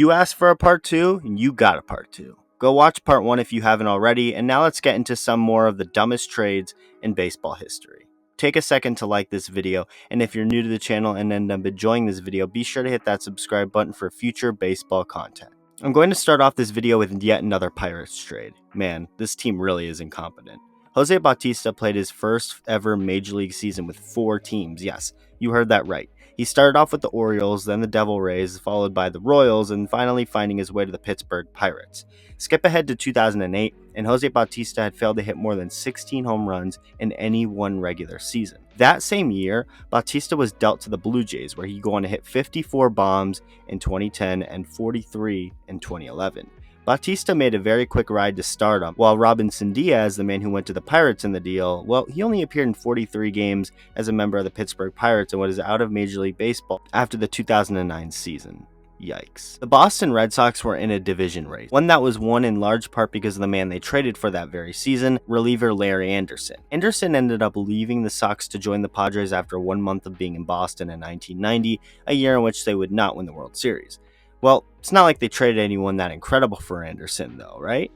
You asked for a part 2, and you got a part 2. Go watch part 1 if you haven't already, and now let's get into some more of the dumbest trades in baseball history. Take a second to like this video, and if you're new to the channel and end up enjoying this video, be sure to hit that subscribe button for future baseball content. I'm going to start off this video with yet another Pirates trade. Man, this team really is incompetent. Jose Bautista played his first ever Major League season with 4 teams. Yes, you heard that right. He started off with the Orioles, then the Devil Rays, followed by the Royals, and finally finding his way to the Pittsburgh Pirates. Skip ahead to 2008, and Jose Bautista had failed to hit more than 16 home runs in any one regular season. That same year, Bautista was dealt to the Blue Jays, where he'd go on to hit 54 bombs in 2010 and 43 in 2011. Bautista made a very quick ride to stardom, while Robinson Diaz, the man who went to the Pirates in the deal, well, he only appeared in 43 games as a member of the Pittsburgh Pirates and was out of Major League Baseball after the 2009 season. Yikes. The Boston Red Sox were in a division race, one that was won in large part because of the man they traded for that very season, reliever Larry Anderson. Anderson ended up leaving the Sox to join the Padres after 1 month of being in Boston in 1990, a year in which they would not win the World Series. Well, it's not like they traded anyone that incredible for Anderson though, right?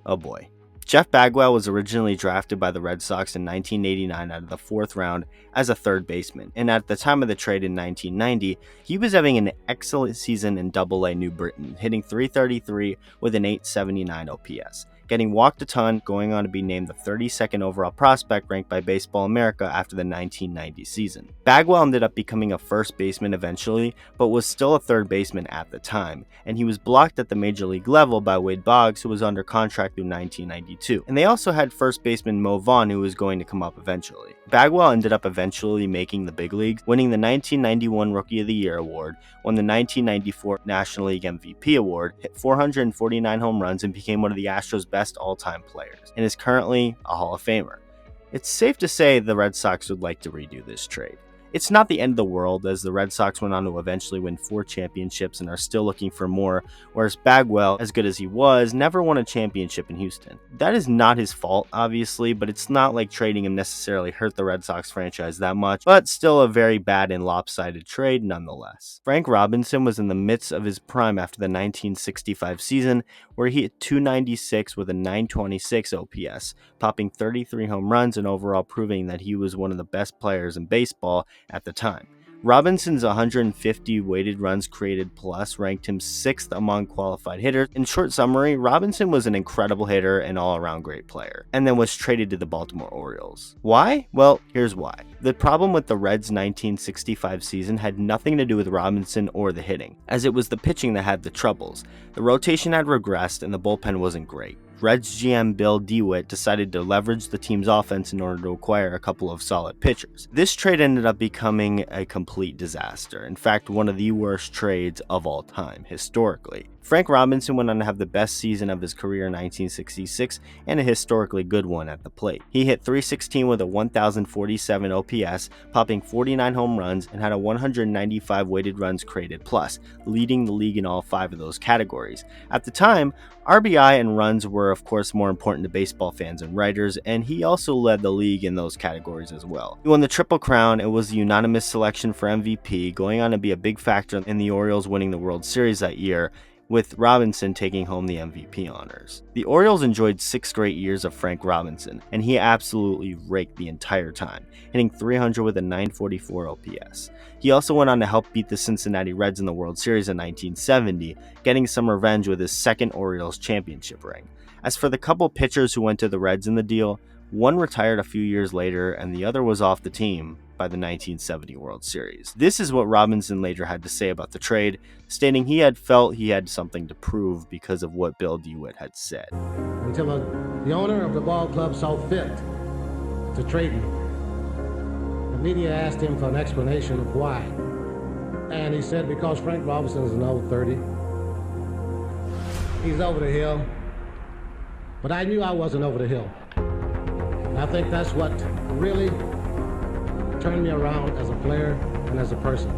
Oh boy. Jeff Bagwell was originally drafted by the Red Sox in 1989 out of the 4th round as a third baseman, and at the time of the trade in 1990, he was having an excellent season in Double-A New Britain, hitting .333 with an .879 OPS. Getting walked a ton, going on to be named the 32nd overall prospect ranked by Baseball America after the 1990 season. Bagwell ended up becoming a first baseman eventually, but was still a third baseman at the time, and he was blocked at the major league level by Wade Boggs, who was under contract through 1992. And they also had first baseman Mo Vaughn, who was going to come up eventually. Bagwell ended up eventually making the big leagues, winning the 1991 Rookie of the Year award, won the 1994 National League MVP award, hit 449 home runs, and became one of the Astros' best all-time players, and is currently a Hall of Famer. It's safe to say the Red Sox would like to redo this trade. It's not the end of the world, as the Red Sox went on to eventually win 4 championships and are still looking for more, whereas Bagwell, as good as he was, never won a championship in Houston. That is not his fault, obviously, but it's not like trading him necessarily hurt the Red Sox franchise that much, but still a very bad and lopsided trade nonetheless. Frank Robinson was in the midst of his prime after the 1965 season, where he hit .296 with a .926 OPS, popping 33 home runs and overall proving that he was one of the best players in baseball at the time. Robinson's 150 weighted runs created plus ranked him 6th among qualified hitters. In short summary, Robinson was an incredible hitter and all-around great player, and then was traded to the Baltimore Orioles. Why? Well, here's why. The problem with the Reds' 1965 season had nothing to do with Robinson or the hitting, as it was the pitching that had the troubles. The rotation had regressed and the bullpen wasn't great. Reds GM Bill DeWitt decided to leverage the team's offense in order to acquire a couple of solid pitchers. This trade ended up becoming a complete disaster. In fact, one of the worst trades of all time, historically. Frank Robinson went on to have the best season of his career in 1966 and a historically good one at the plate. He hit .316 with a 1,047 OPS, popping 49 home runs, and had a 195 weighted runs created plus, leading the league in all 5 of those categories. At the time, RBI and runs were of course more important to baseball fans and writers, and he also led the league in those categories as well. He won the Triple Crown and was the unanimous selection for MVP, going on to be a big factor in the Orioles winning the World Series that year, with Robinson taking home the MVP honors. The Orioles enjoyed 6 great years of Frank Robinson, and he absolutely raked the entire time, hitting .300 with a .944 OPS. He also went on to help beat the Cincinnati Reds in the World Series in 1970, getting some revenge with his 2nd Orioles championship ring. As for the couple pitchers who went to the Reds in the deal, one retired a few years later and the other was off the team by the 1970 World Series. This is what Robinson later had to say about the trade, stating he had felt he had something to prove because of what Bill DeWitt had said. Until the owner of the ball club saw fit to trade me. The media asked him for an explanation of why. And he said because Frank Robinson is an old 30. He's over the hill. But I knew I wasn't over the hill. And I think that's what really turned me around as a player and as a person.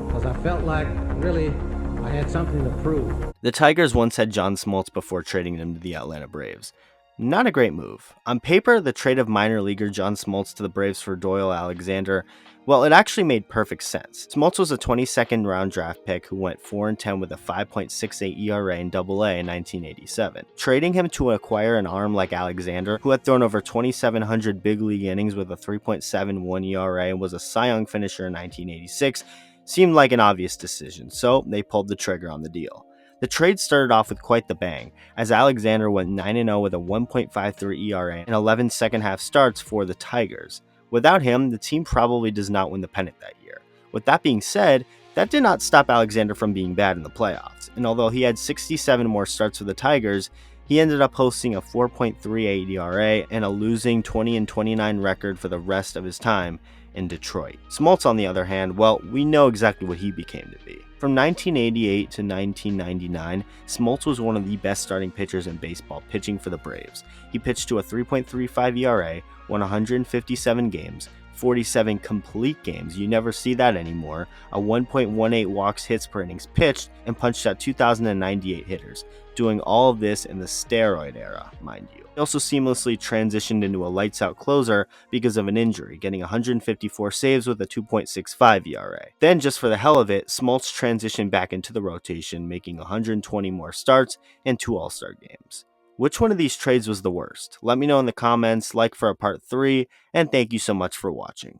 Because I felt like, really, I had something to prove. The Tigers once had John Smoltz before trading him to the Atlanta Braves. Not a great move. On paper, the trade of minor leaguer John Smoltz to the Braves for Doyle Alexander, well, it actually made perfect sense. Smoltz was a 22nd round draft pick who went 4-10 with a 5.68 ERA in AA in 1987. Trading him to acquire an arm like Alexander, who had thrown over 2,700 big league innings with a 3.71 ERA and was a Cy Young finisher in 1986, seemed like an obvious decision, so they pulled the trigger on the deal. The trade started off with quite the bang, as Alexander went 9-0 with a 1.53 ERA and 11 second half starts for the Tigers. Without him, the team probably does not win the pennant that year. With that being said, that did not stop Alexander from being bad in the playoffs, and although he had 67 more starts for the Tigers, he ended up posting a 4.38 ERA and a losing 20-29 record for the rest of his time in Detroit. Smoltz, on the other hand, well, we know exactly what he became to be. From 1988 to 1999, Smoltz was one of the best starting pitchers in baseball pitching for the Braves. He pitched to a 3.35 ERA, won 157 games, 47 complete games, you never see that anymore, a 1.18 walks hits per innings pitched, and punched out 2,098 hitters, doing all of this in the steroid era, mind you. He also seamlessly transitioned into a lights-out closer because of an injury, getting 154 saves with a 2.65 ERA. Then, just for the hell of it, Smoltz transitioned back into the rotation, making 120 more starts and 2 All-Star games. Which one of these trades was the worst? Let me know in the comments, like for a part 3, and thank you so much for watching.